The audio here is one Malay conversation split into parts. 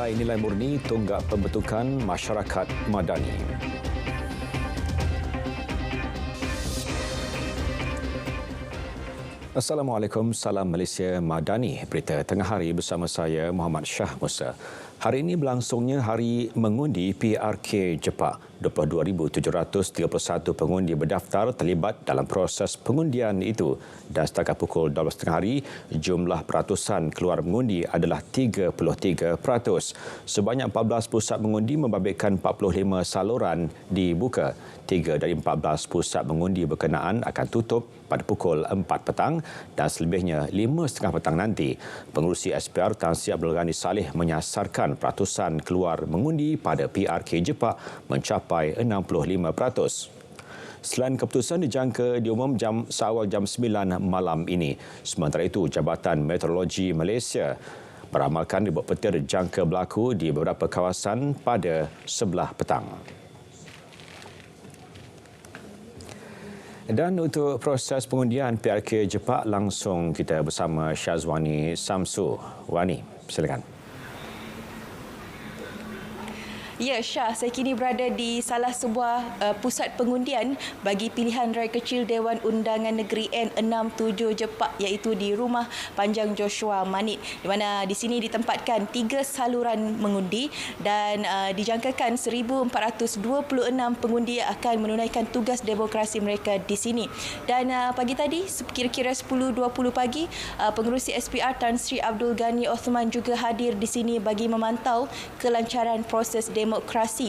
nilai-nilai murni tonggak pembentukan masyarakat madani. Assalamualaikum, salam Malaysia Madani. Berita tengah hari bersama saya Muhammad Shah Musa. Hari ini berlangsungnya Hari Mengundi PRK Jepak. 22,731 pengundi berdaftar terlibat dalam proses pengundian itu dan setakat pukul 12.30 hari, jumlah peratusan keluar mengundi adalah 33%. Sebanyak 14 pusat mengundi membabitkan 45 saluran dibuka. 3 dari 14 pusat mengundi berkenaan akan tutup pada pukul 4 petang dan selebihnya 5.30 petang nanti. Pengerusi SPR Tan Sri Abdul Ghani Saleh menyasarkan peratusan keluar mengundi pada PRK Jepak mencapai 65%. Selain keputusan dijangka diumum seawal jam 9 malam ini. Sementara itu, Jabatan Meteorologi Malaysia beramalkan ribut petir jangka berlaku di beberapa kawasan pada sebelah petang. Dan untuk proses pengundian PRK Jepak langsung kita bersama Syazwani Samsu. Wani, silakan. Ya, Syah, saya kini berada di salah sebuah pusat pengundian bagi pilihan raya kecil Dewan Undangan Negeri N67 Jepak, iaitu di Rumah Panjang Joshua Manit, di mana di sini ditempatkan 3 saluran mengundi dan dijangkakan 1,426 pengundi akan menunaikan tugas demokrasi mereka di sini. Dan pagi tadi, kira-kira 10.20 pagi, pengerusi SPR Tan Sri Abdul Ghani Osman juga hadir di sini bagi memantau kelancaran proses demokrasi.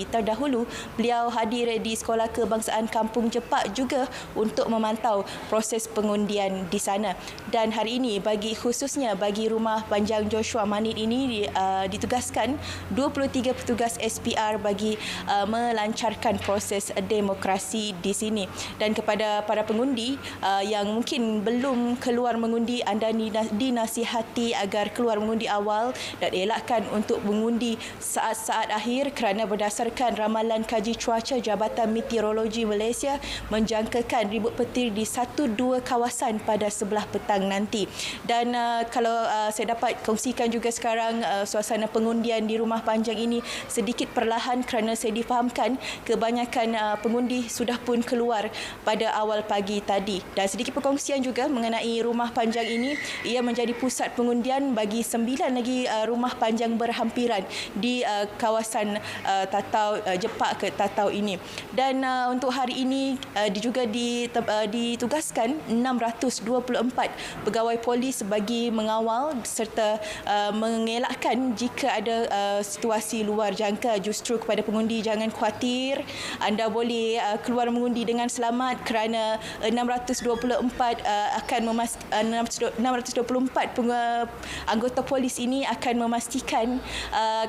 Terdahulu, beliau hadir di Sekolah Kebangsaan Kampung Jepak juga untuk memantau proses pengundian di sana. Dan hari ini, khususnya bagi Rumah Panjang Joshua Manit ini ditugaskan 23 petugas SPR bagi melancarkan proses demokrasi di sini. Dan kepada para pengundi yang mungkin belum keluar mengundi, anda dinasihati agar keluar mengundi awal dan elakkan untuk mengundi saat-saat akhir kerana berdasarkan ramalan kaji cuaca Jabatan Meteorologi Malaysia menjangkakan ribut petir di 1-2 kawasan pada sebelah petang nanti. Dan kalau saya dapat kongsikan juga sekarang suasana pengundian di Rumah Panjang ini sedikit perlahan kerana saya difahamkan kebanyakan pengundi sudah pun keluar pada awal pagi tadi. Dan sedikit perkongsian juga mengenai Rumah Panjang ini, ia menjadi pusat pengundian bagi 9 lagi rumah panjang berhampiran di kawasan Tatau Jepak ke Tatau ini. Dan untuk hari ini juga ditugaskan 624 pegawai polis bagi mengawal serta mengelakkan jika ada situasi luar jangka. Justru kepada pengundi, jangan khawatir, anda boleh keluar mengundi dengan selamat kerana 624 anggota polis ini akan memastikan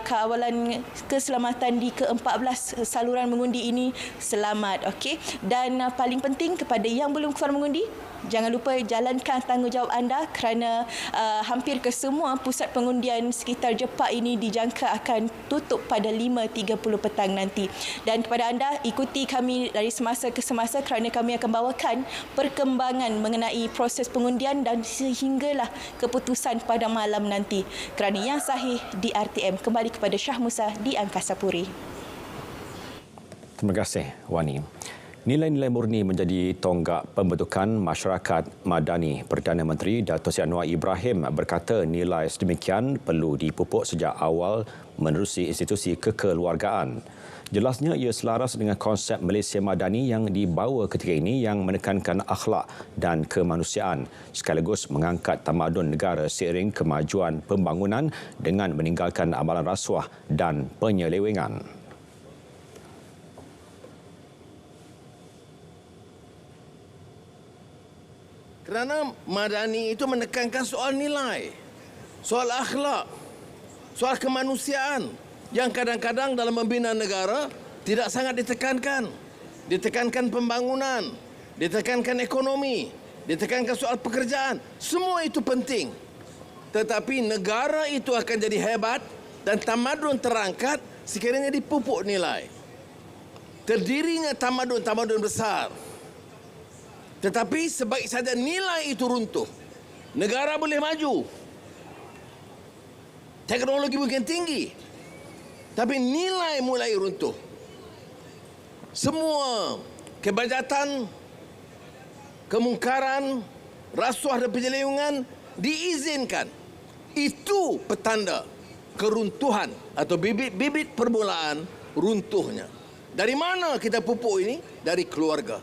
kawalan keselamatan di ke-14 saluran mengundi ini selamat. Okey. Dan paling penting kepada yang belum keluar mengundi, jangan lupa jalankan tanggungjawab anda kerana hampir kesemua pusat pengundian sekitar Jepak ini dijangka akan tutup pada 5.30 petang nanti. Dan kepada anda, ikuti kami dari semasa ke semasa kerana kami akan bawakan perkembangan mengenai proses pengundian dan sehinggalah keputusan pada malam nanti. Kerana yang sahih di RTM. Kembali kepada Shah Musa di Angkasa Puri. Terima kasih, Wani. Nilai-nilai murni menjadi tonggak pembentukan masyarakat madani. Perdana Menteri Dato' Seri Anwar Ibrahim berkata nilai sedemikian perlu dipupuk sejak awal menerusi institusi kekeluargaan. Jelasnya ia selaras dengan konsep Malaysia Madani yang dibawa ketika ini yang menekankan akhlak dan kemanusiaan sekaligus mengangkat tamadun negara seiring kemajuan pembangunan dengan meninggalkan amalan rasuah dan penyelewengan. Kerana Madani itu menekankan soal nilai, soal akhlak, soal kemanusiaan yang kadang-kadang dalam membina negara tidak sangat ditekankan. Ditekankan pembangunan, ditekankan ekonomi, ditekankan soal pekerjaan. Semua itu penting. Tetapi negara itu akan jadi hebat dan tamadun terangkat sekiranya dipupuk nilai. Terdirinya tamadun-tamadun besar. Tetapi sebaik saja nilai itu runtuh, negara boleh maju, teknologi mungkin tinggi, Tapi nilai mulai runtuh. Semua kebajatan, kemungkaran, rasuah dan penyelewengan diizinkan. Itu petanda keruntuhan atau bibit permulaan runtuhnya. Dari mana kita pupuk ini? Dari keluarga.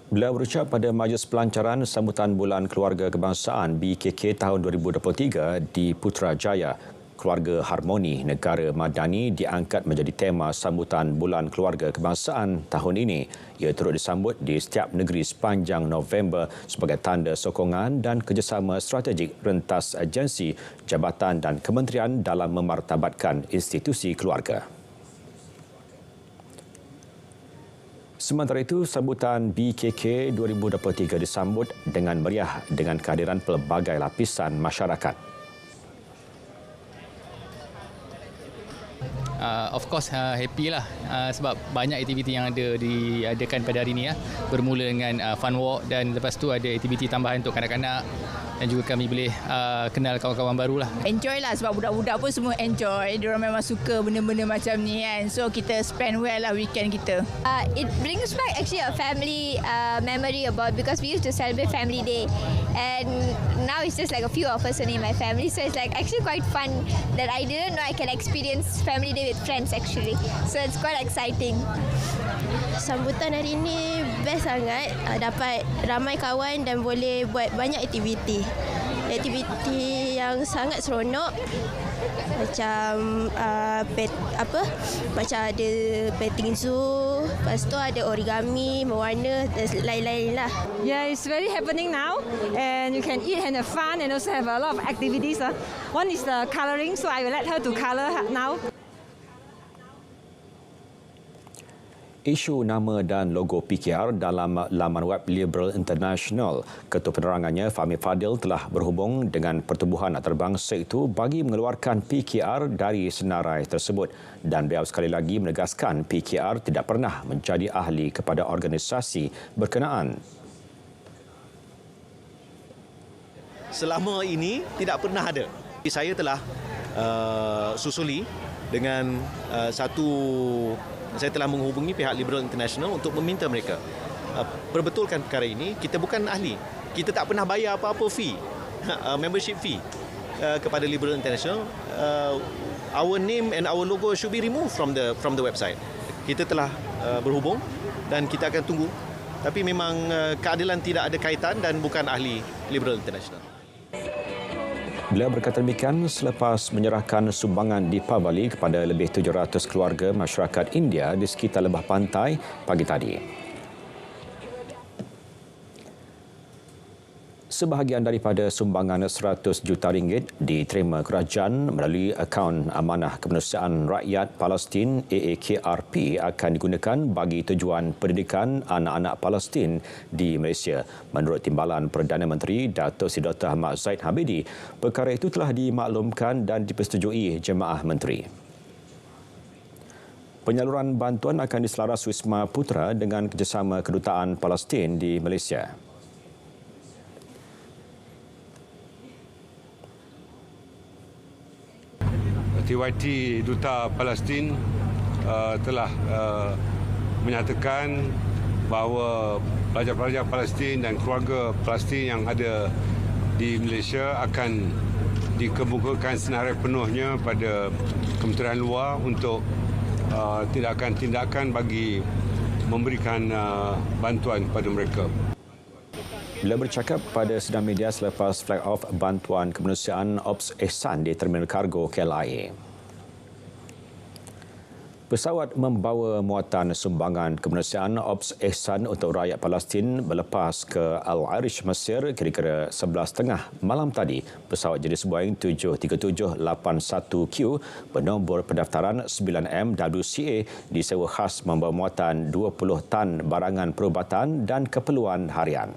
Beliau berucap pada majlis pelancaran sambutan Bulan Keluarga Kebangsaan BKK tahun 2023 di Putrajaya. Keluarga Harmoni Negara Madani diangkat menjadi tema sambutan Bulan Keluarga Kebangsaan tahun ini. Ia turut disambut di setiap negeri sepanjang November sebagai tanda sokongan dan kerjasama strategik rentas agensi, jabatan dan kementerian dalam memartabatkan institusi keluarga. Sementara itu, sambutan BKK 2023 disambut dengan meriah dengan kehadiran pelbagai lapisan masyarakat. Of course happy lah sebab banyak aktiviti yang ada diadakan pada hari ini ya. Bermula dengan fun walk dan lepas tu ada aktiviti tambahan untuk kanak-kanak dan juga kami boleh kenal kawan-kawan baru lah. Enjoy lah sebab budak-budak pun semua enjoy. Diorang memang suka benda-benda macam ni kan. So kita spend well lah weekend kita. It brings back actually a family memory about because we used to celebrate Family Day and now it's just like a few of us only in my family, so it's like actually quite fun that I didn't know I can experience Family Day with friends actually, so it's quite exciting. Sambutan hari ini best sangat, dapat ramai kawan dan boleh buat banyak aktiviti yang sangat seronok, macam macam ada petting zoo, lepas tu ada origami, mewarna dan lain-lain lah. Yeah, it's very happening now, and you can eat and have fun, and also have a lot of activities. One is the colouring, so I will let her to colour now. Isu nama dan logo PKR dalam laman web Liberal International. Ketua Penerangannya Fahmi Fadil telah berhubung dengan pertubuhan antarabangsa itu bagi mengeluarkan PKR dari senarai tersebut. Dan beliau sekali lagi menegaskan PKR tidak pernah menjadi ahli kepada organisasi berkenaan. Selama ini tidak pernah ada. Saya telah susuli dengan saya telah menghubungi pihak Liberal International untuk meminta mereka perbetulkan perkara ini. Kita bukan ahli. Kita tak pernah bayar apa-apa fee, membership fee kepada Liberal International. Our name and our logo should be removed from the website. Kita telah berhubung dan kita akan tunggu. Tapi memang keadilan tidak ada kaitan dan bukan ahli Liberal International. Beliau berkata demikian selepas menyerahkan sumbangan Deepavali kepada lebih 700 keluarga masyarakat India di sekitar lembah pantai pagi tadi. Sebahagian daripada sumbangan 100 juta ringgit diterima kerajaan melalui akaun Amanah Kemanusiaan Rakyat Palestin AAKRP akan digunakan bagi tujuan pendidikan anak-anak Palestin di Malaysia. Menurut Timbalan Perdana Menteri Datuk Seri Dr. Ahmad Zahid Hamidi, perkara itu telah dimaklumkan dan dipersetujui Jemaah Menteri. Penyaluran bantuan akan diselaras Wisma Putra dengan kerjasama Kedutaan Palestin di Malaysia. TYT Duta Palestin telah menyatakan bahawa pelajar-pelajar Palestin dan keluarga Palestin yang ada di Malaysia akan dikemukakan senarai penuhnya pada Kementerian Luar untuk tindakan-tindakan bagi memberikan bantuan kepada mereka. Beliau bercakap pada sidang media selepas flag off bantuan kemanusiaan Ops Ehsan di Terminal Kargo KLIA. Pesawat membawa muatan sumbangan kemanusiaan Ops Ehsan untuk rakyat Palestin berlepas ke Al-Arish, Mesir kira-kira 11.30 malam tadi. Pesawat jenis Boeing 737-81Q bernombor pendaftaran 9M-WCA disewa khas membawa muatan 20 tan barangan perubatan dan keperluan harian.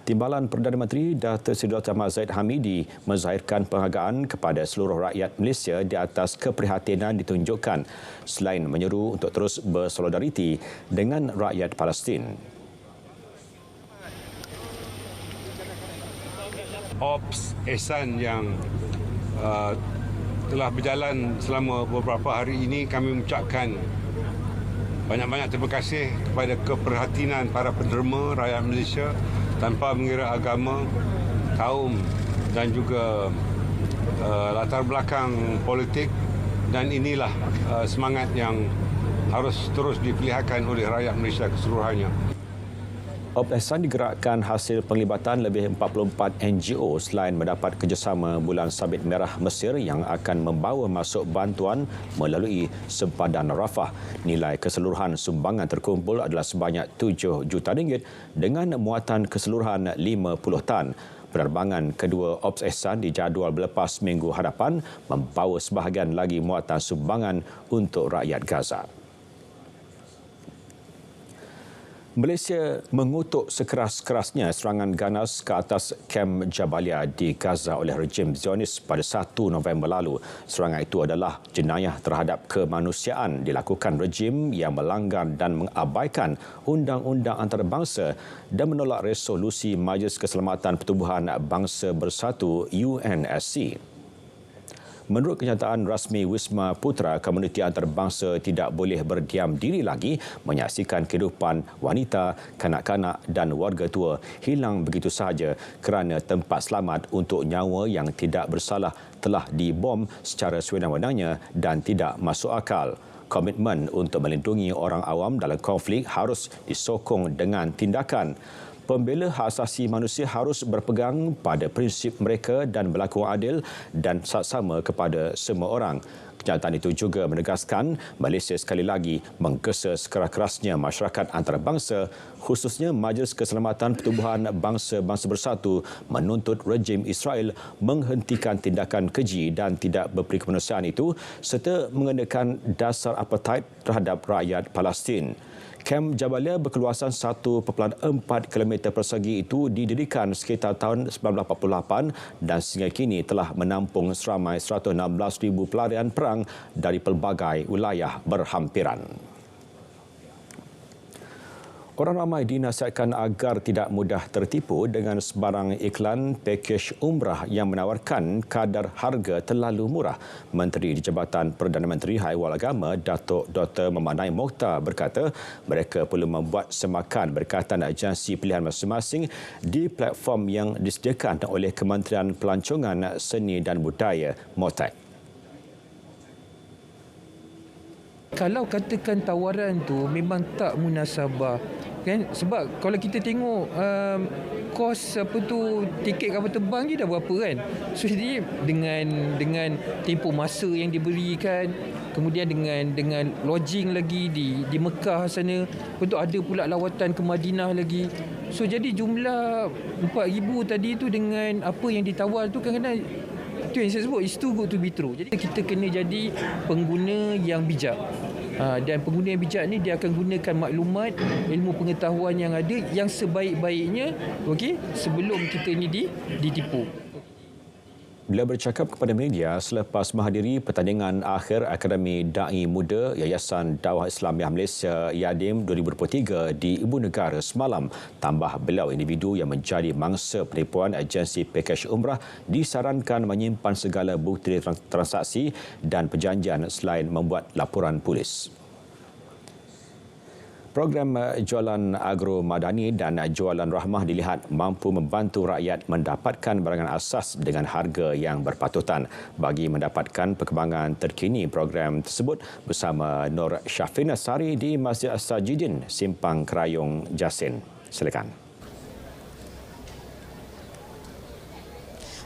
Timbalan Perdana Menteri Datuk Seri Dr. Ahmad Zahid Hamidi menzahirkan penghargaan kepada seluruh rakyat Malaysia di atas keprihatinan ditunjukkan selain menyeru untuk terus bersolidariti dengan rakyat Palestin. Ops Ehsan yang telah berjalan selama beberapa hari ini, kami mengucapkan banyak-banyak terima kasih kepada keperhatian para penderma rakyat Malaysia tanpa mengira agama, kaum dan juga latar belakang politik, dan inilah semangat yang harus terus diperlihatkan oleh rakyat Malaysia keseluruhannya. Ops Ehsan digerakkan hasil penglibatan lebih 44 NGO selain mendapat kerjasama Bulan Sabit Merah Mesir yang akan membawa masuk bantuan melalui sempadan Rafah. Nilai keseluruhan sumbangan terkumpul adalah sebanyak RM7 juta dengan muatan keseluruhan 50 tan. Penerbangan kedua Ops Ehsan dijadual berlepas minggu hadapan membawa sebahagian lagi muatan sumbangan untuk rakyat Gaza. Malaysia mengutuk sekeras-kerasnya serangan ganas ke atas kem Jabalia di Gaza oleh rejim Zionis pada 1 November lalu. Serangan itu adalah jenayah terhadap kemanusiaan dilakukan rejim yang melanggar dan mengabaikan undang-undang antarabangsa dan menolak resolusi Majlis Keselamatan Pertubuhan Bangsa Bersatu UNSC. Menurut kenyataan rasmi Wisma Putra, komuniti antarabangsa tidak boleh berdiam diri lagi menyaksikan kehidupan wanita, kanak-kanak dan warga tua hilang begitu sahaja kerana tempat selamat untuk nyawa yang tidak bersalah telah dibom secara sewenang-wenangnya dan tidak masuk akal. Komitmen untuk melindungi orang awam dalam konflik harus disokong dengan tindakan. Pembela hak asasi manusia harus berpegang pada prinsip mereka dan berlaku adil dan saksama kepada semua orang. Kenyataan itu juga menegaskan Malaysia sekali lagi menggesa sekeras-kerasnya masyarakat antarabangsa, khususnya Majlis Keselamatan Pertubuhan Bangsa-Bangsa Bersatu menuntut rejim Israel menghentikan tindakan keji dan tidak berperi kemanusiaan itu serta mengenakan dasar apartheid terhadap rakyat Palestin. Kem Jabalia berkeluasan 1.4 km persegi itu didirikan sekitar tahun 1948 dan sehingga kini telah menampung seramai 116,000 pelarian perang dari pelbagai wilayah berhampiran. Orang ramai dinasihatkan agar tidak mudah tertipu dengan sebarang iklan pakej umrah yang menawarkan kadar harga terlalu murah. Menteri di Jabatan Perdana Menteri Haiwal Agama, Datuk Dr. Memanai Mokhtar berkata mereka perlu membuat semakan berkaitan agensi pilihan masing-masing di platform yang disediakan oleh Kementerian Pelancongan Seni dan Budaya MOTAC. Kalau katakan tawaran tu memang tak munasabah, kan? Sebab kalau kita tengok kos tiket kapal terbang je dah berapa kan. So jadi dengan tempoh masa yang diberikan, kemudian dengan lodging lagi di Mekah sana, betul ada pula lawatan ke Madinah lagi. So jadi jumlah 4,000 tadi tu dengan apa yang ditawar tu kadang-kadang itu yang saya sebut is too good to be true. Jadi kita kena jadi pengguna yang bijak. Dan pengguna yang bijak ni dia akan gunakan maklumat, ilmu pengetahuan yang ada yang sebaik-baiknya, okey, sebelum kita ni ditipu. Beliau bercakap kepada media selepas menghadiri pertandingan akhir Akademi Da'i Muda Yayasan Dakwah Islamiah Malaysia YADIM 2023 di Ibu Negara semalam. Tambah beliau, individu yang menjadi mangsa penipuan agensi pakej umrah disarankan menyimpan segala bukti transaksi dan perjanjian selain membuat laporan polis. Program jualan agro madani dan jualan rahmah dilihat mampu membantu rakyat mendapatkan barangan asas dengan harga yang berpatutan. Bagi mendapatkan perkembangan terkini program tersebut bersama Nur Syafina Sari di Masjid As-Sajidin, Simpang Kerayong, Jasin. Silakan.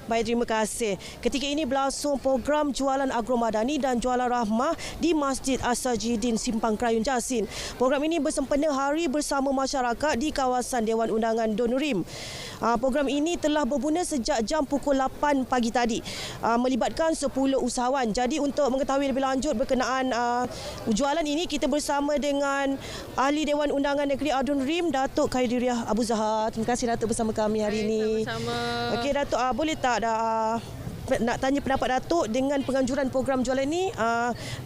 Baik, terima kasih. Ketika ini berlangsung program jualan agromadani dan jualan rahmah di Masjid As-Sajidin, Simpang Kerayong, Jasin. Program ini bersempena Hari Bersama Masyarakat di kawasan Dewan Undangan Donurim. Program ini telah berbuna sejak jam pukul 8 pagi tadi, melibatkan 10 usahawan. Jadi untuk mengetahui lebih lanjut berkenaan jualan ini, kita bersama dengan Ahli Dewan Undangan Negeri Donurim, Datuk Khairiyah Abu Zahar. Terima kasih Datuk bersama kami hari ini. Sama-sama. Okey Datuk, boleh tak nak tanya pendapat Datuk dengan penganjuran program jualan ini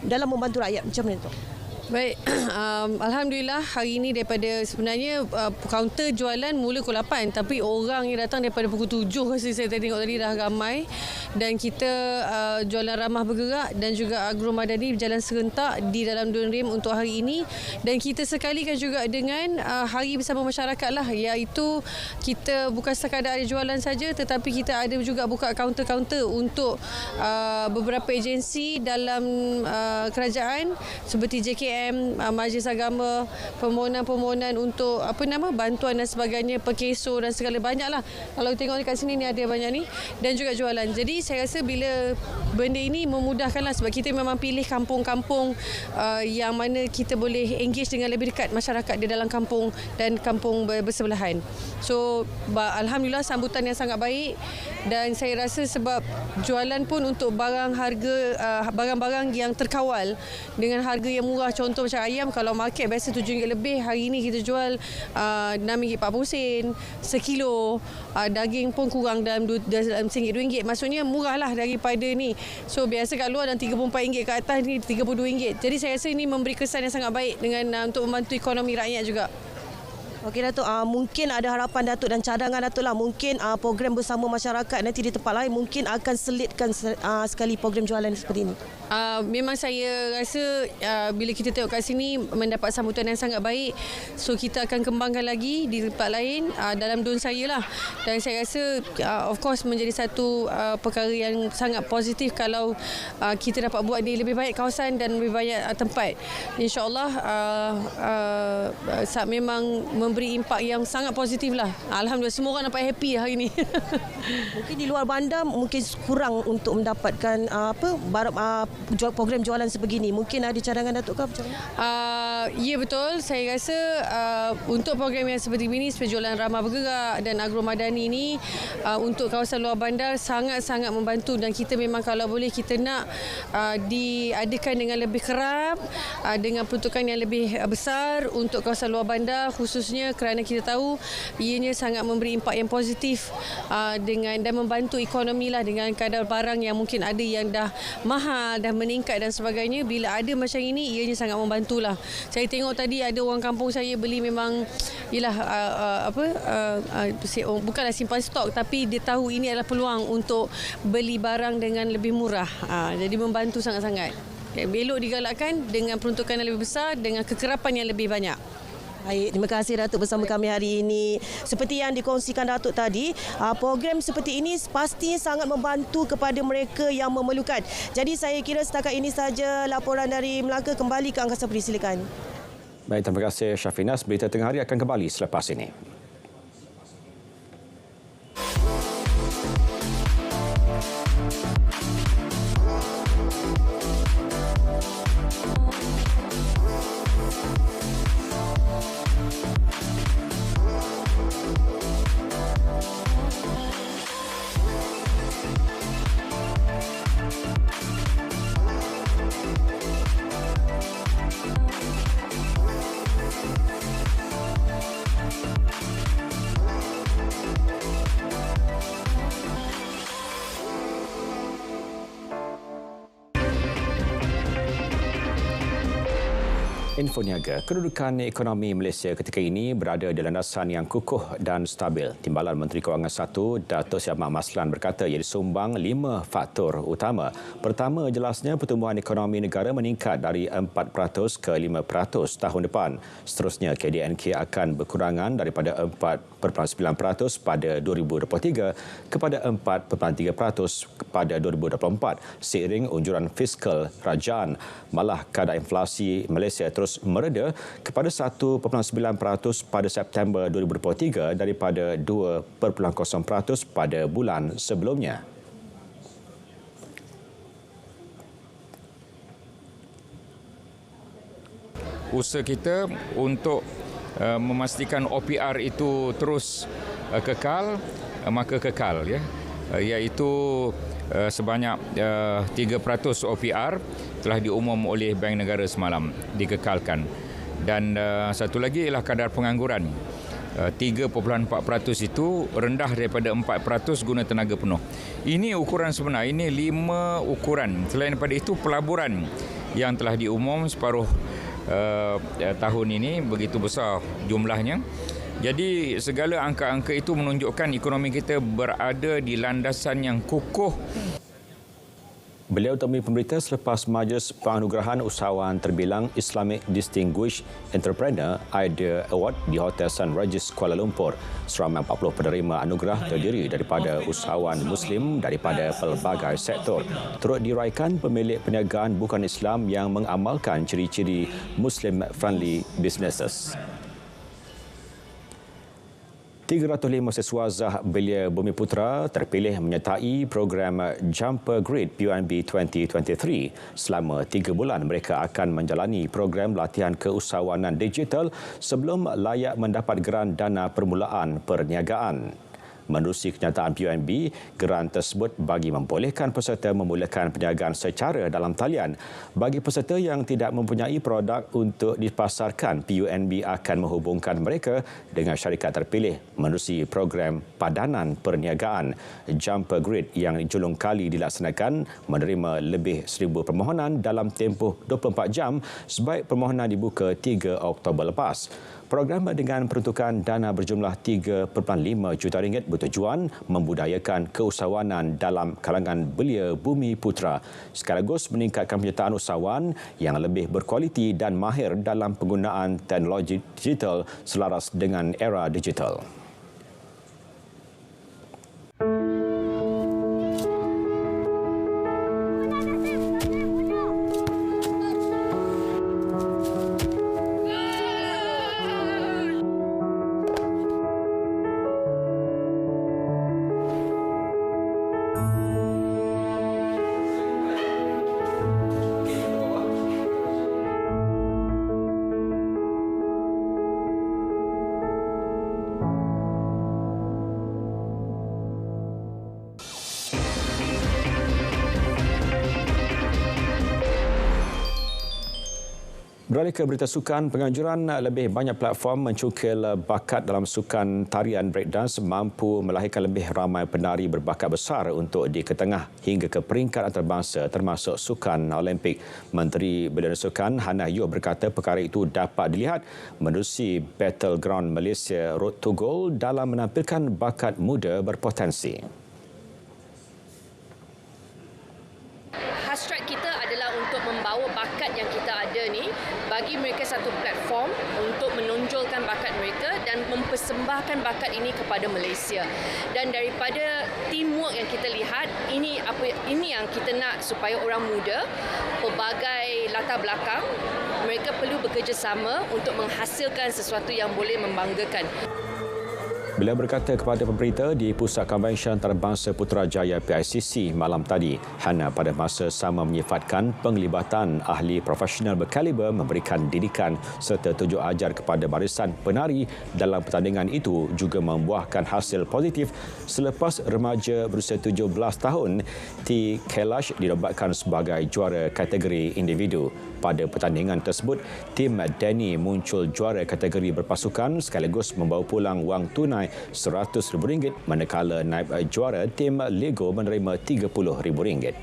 dalam membantu rakyat, macam mana Datuk? Baik, Alhamdulillah hari ini daripada sebenarnya kaunter jualan mula pukul 8 tapi orang yang datang daripada pukul 7 rasa saya tengok tadi dah ramai dan kita jualan ramah bergerak dan juga Agro Madani berjalan serentak di dalam Dun Rim untuk hari ini dan kita sekalikan juga dengan hari bersama masyarakat lah iaitu kita bukan sekadar ada jualan saja tetapi kita ada juga buka kaunter-kaunter untuk beberapa agensi dalam kerajaan seperti JKM, Majlis Agama, permohonan-permohonan untuk bantuan dan sebagainya, perkeso dan segala banyaklah. Kalau tengok dekat sini ni ada banyak ni dan juga jualan. Jadi saya rasa bila benda ini memudahkanlah sebab kita memang pilih kampung-kampung yang mana kita boleh engage dengan lebih dekat masyarakat di dalam kampung dan kampung bersebelahan. So alhamdulillah sambutan yang sangat baik dan saya rasa sebab jualan pun untuk barang-barang yang terkawal dengan harga yang murah. Contoh macam ayam, kalau market biasa RM7 lebih, hari ini kita jual RM6.40 sekilo. Daging pun kurang dalam RM1.2. Maksudnya murah lah daripada ni. So biasa kat luar dan RM34 ke atas ni RM32. Jadi saya rasa ini memberi kesan yang sangat baik dengan untuk membantu ekonomi rakyat juga. Okey Datuk, mungkin ada harapan Datuk dan cadangan Datuk lah. Mungkin program bersama masyarakat nanti di tempat lain mungkin akan selitkan sekali program jualan seperti ini. Memang saya rasa bila kita tengok kat sini mendapat sambutan yang sangat baik. So kita akan kembangkan lagi di tempat lain dalam Dun saya lah. Dan saya rasa of course menjadi satu perkara yang sangat positif kalau kita dapat buat di lebih banyak kawasan dan lebih banyak tempat. InsyaAllah memang memberi impak yang sangat positif lah. Alhamdulillah semua orang nampak happy hari ini. Mungkin di luar bandar mungkin kurang untuk mendapatkan program jualan sebegini. Mungkin ada cadangan Datuk ke macam mana? Ya betul. Saya rasa untuk program yang seperti ini seperti jualan ramah bergerak dan Agro Madani ini untuk kawasan luar bandar sangat-sangat membantu dan kita memang kalau boleh kita nak diadakan dengan lebih kerap dengan peruntukan yang lebih besar untuk kawasan luar bandar khususnya kerana kita tahu ianya sangat memberi impak yang positif dan membantu ekonomi lah dengan kadar barang yang mungkin ada yang dah mahal, dah meningkat dan sebagainya. Bila ada macam ini ianya sangat membantulah. Saya tengok tadi ada orang kampung saya beli memang bukanlah simpan stok tapi dia tahu ini adalah peluang untuk beli barang dengan lebih murah. Jadi membantu sangat-sangat. Elok digalakkan dengan peruntukan yang lebih besar dengan kekerapan yang lebih banyak. Baik, terima kasih Datuk bersama kami hari ini. Seperti yang dikongsikan Datuk tadi, program seperti ini pastinya sangat membantu kepada mereka yang memerlukan. Jadi saya kira setakat ini saja laporan dari Melaka. Kembali ke Angkasa Puteri, silakan. Baik, terima kasih Syafinas. Berita Tengah Hari akan kembali selepas ini. Info Niaga, kedudukan ekonomi Malaysia ketika ini berada di landasan yang kukuh dan stabil. Timbalan Menteri Kewangan 1, Datuk Seri Ahmad Maslan berkata ia disumbang 5 faktor utama. Pertama, jelasnya pertumbuhan ekonomi negara meningkat dari 4% ke 5% tahun depan. Seterusnya, KDNK akan berkurangan daripada 4.9% pada 2023 kepada 4.3% pada 2024 seiring unjuran fiskal kerajaan. Malah kadar inflasi Malaysia terus mereda kepada 1.9% pada September 2023 daripada 2.0% pada bulan sebelumnya. Usaha kita untuk memastikan OPR itu terus kekal, maka kekal ya. Iaitu sebanyak 3% OPR telah diumum oleh Bank Negara semalam dikekalkan. Dan satu lagi ialah kadar pengangguran. 3.4% itu rendah daripada 4% guna tenaga penuh. Ini ukuran sebenar, ini 5 ukuran. Selain daripada itu pelaburan yang telah diumum separuh tahun ini begitu besar jumlahnya. Jadi segala angka-angka itu menunjukkan ekonomi kita berada di landasan yang kukuh. Beliau temui pemberita selepas majlis penganugerahan usahawan terbilang Islamic Distinguished Entrepreneur IDEA Award di Hotel Sun Regis Kuala Lumpur. Seramai 40 penerima anugerah terdiri daripada usahawan Muslim daripada pelbagai sektor. Turut diraikan pemilik perniagaan bukan Islam yang mengamalkan ciri-ciri Muslim-friendly businesses. 305 siswa Zah Belia Bumiputra terpilih menyertai program Jumper Grid PUNB 2023. Selama 3 bulan mereka akan menjalani program latihan keusahawanan digital sebelum layak mendapat geran dana permulaan perniagaan. Menerusi kenyataan PUNB, geran tersebut bagi membolehkan peserta memulakan perniagaan secara dalam talian. Bagi peserta yang tidak mempunyai produk untuk dipasarkan, PUNB akan menghubungkan mereka dengan syarikat terpilih menerusi program padanan perniagaan. Jumper Grid yang julung kali dilaksanakan menerima lebih 1,000 permohonan dalam tempoh 24 jam sebaik permohonan dibuka 3 Oktober lepas. Program dengan peruntukan dana berjumlah 3.5 juta ringgit bertujuan membudayakan keusahawanan dalam kalangan belia Bumi Putra sekaligus meningkatkan penyertaan usahawan yang lebih berkualiti dan mahir dalam penggunaan teknologi digital selaras dengan era digital. Beralih ke berita sukan, penganjuran lebih banyak platform mencukil bakat dalam sukan tarian breakdance mampu melahirkan lebih ramai penari berbakat besar untuk diketengah hingga ke peringkat antarabangsa termasuk sukan Olimpik. Menteri Belia dan Sukan Hannah Yeoh berkata perkara itu dapat dilihat menerusi Battleground Malaysia Road to Gold dalam menampilkan bakat muda berpotensi. Hasrat kita adalah untuk membawa bakat yang kita ada ni, bagi mereka satu platform untuk menonjolkan bakat mereka dan mempersembahkan bakat ini kepada Malaysia. Dan daripada teamwork yang kita lihat, ini yang kita nak supaya orang muda pelbagai latar belakang mereka perlu bekerjasama untuk menghasilkan sesuatu yang boleh membanggakan. Beliau berkata kepada pemberita di Pusat Konvensyen Antarabangsa Putrajaya PICC malam tadi, Hannah pada masa sama menyifatkan penglibatan ahli profesional berkaliber memberikan didikan serta tunjuk ajar kepada barisan penari dalam pertandingan itu juga membuahkan hasil positif selepas remaja berusia 17 tahun T. Kailash dinobatkan sebagai juara kategori individu. Pada pertandingan tersebut, tim Danny muncul juara kategori berpasukan sekaligus membawa pulang wang tunai RM100,000 manakala naib juara tim Lego menerima RM30,000.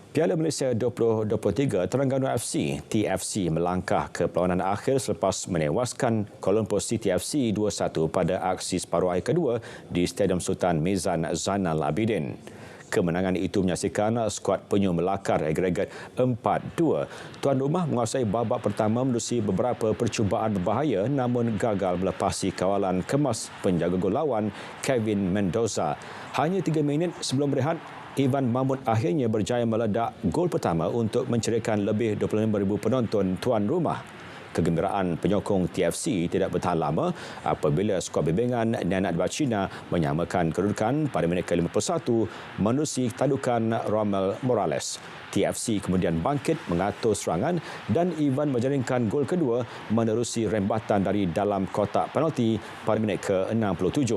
Piala Malaysia 2023 Terengganu FC TFC melangkah ke perlawanan akhir selepas menewaskan Kuala Lumpur City FC 2-1 pada aksi separuh akhir kedua di Stadium Sultan Mizan Zainal Abidin. Kemenangan itu menyaksikan skuad penyu melakar agregat 4-2. Tuan rumah menguasai babak pertama menerusi beberapa percubaan berbahaya namun gagal melepasi kawalan kemas penjaga gol lawan Kevin Mendoza. Hanya 3 minit sebelum berehat, Ivan Mahmud akhirnya berjaya meledak gol pertama untuk menceriakan lebih 25,000 penonton tuan rumah. Kegembiraan penyokong TFC tidak bertahan lama apabila skuad bimbingan Nenad Bacina menyamakan kedudukan pada minit ke-51 menerusi tadukan Romel Morales. TFC kemudian bangkit mengatur serangan dan Ivan menjaringkan gol kedua menerusi rembatan dari dalam kotak penalti pada minit ke-67.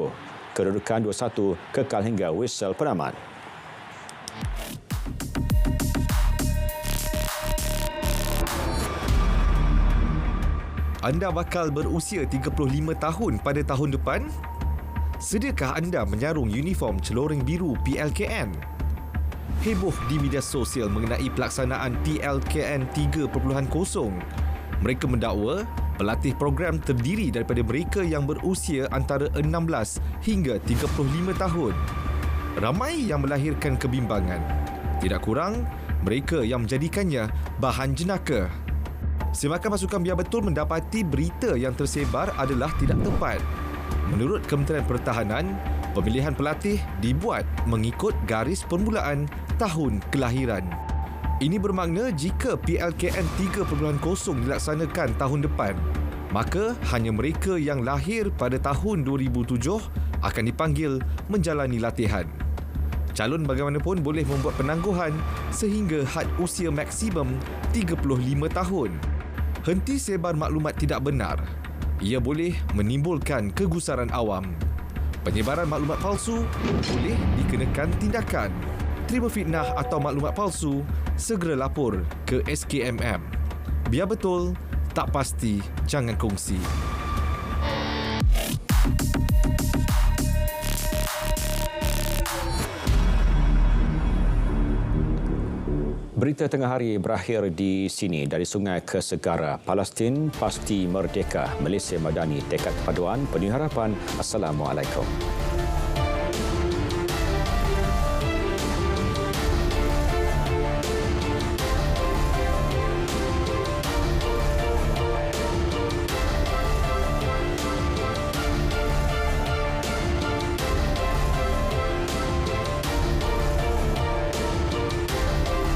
Kedudukan 2-1 kekal hingga whistle penamat. Anda bakal berusia 35 tahun pada tahun depan? Sediakah anda menyarung uniform celoring biru PLKN? heboh di media sosial mengenai pelaksanaan PLKN 3.0. Mereka mendakwa pelatih program terdiri daripada mereka yang berusia antara 16 hingga 35 tahun. Ramai yang melahirkan kebimbangan. Tidak kurang, mereka yang menjadikannya bahan jenaka. Semakan pasukan Biar Betul mendapati berita yang tersebar adalah tidak tepat. Menurut Kementerian Pertahanan, pemilihan pelatih dibuat mengikut garis permulaan tahun kelahiran. Ini bermakna jika PLKN 3.0 dilaksanakan tahun depan, maka hanya mereka yang lahir pada tahun 2007 akan dipanggil menjalani latihan. Calon bagaimanapun boleh membuat penangguhan sehingga had usia maksimum 35 tahun. Henti sebar maklumat tidak benar. Ia boleh menimbulkan kegusaran awam. Penyebaran maklumat palsu boleh dikenakan tindakan. Terima fitnah atau maklumat palsu, segera lapor ke SKMM. Biar betul, tak pasti, jangan kongsi. Berita tengah hari berakhir di sini. Dari sungai ke segara, Palestin pasti merdeka. Malaysia Madani tekad paduan penuh harapan. Assalamualaikum.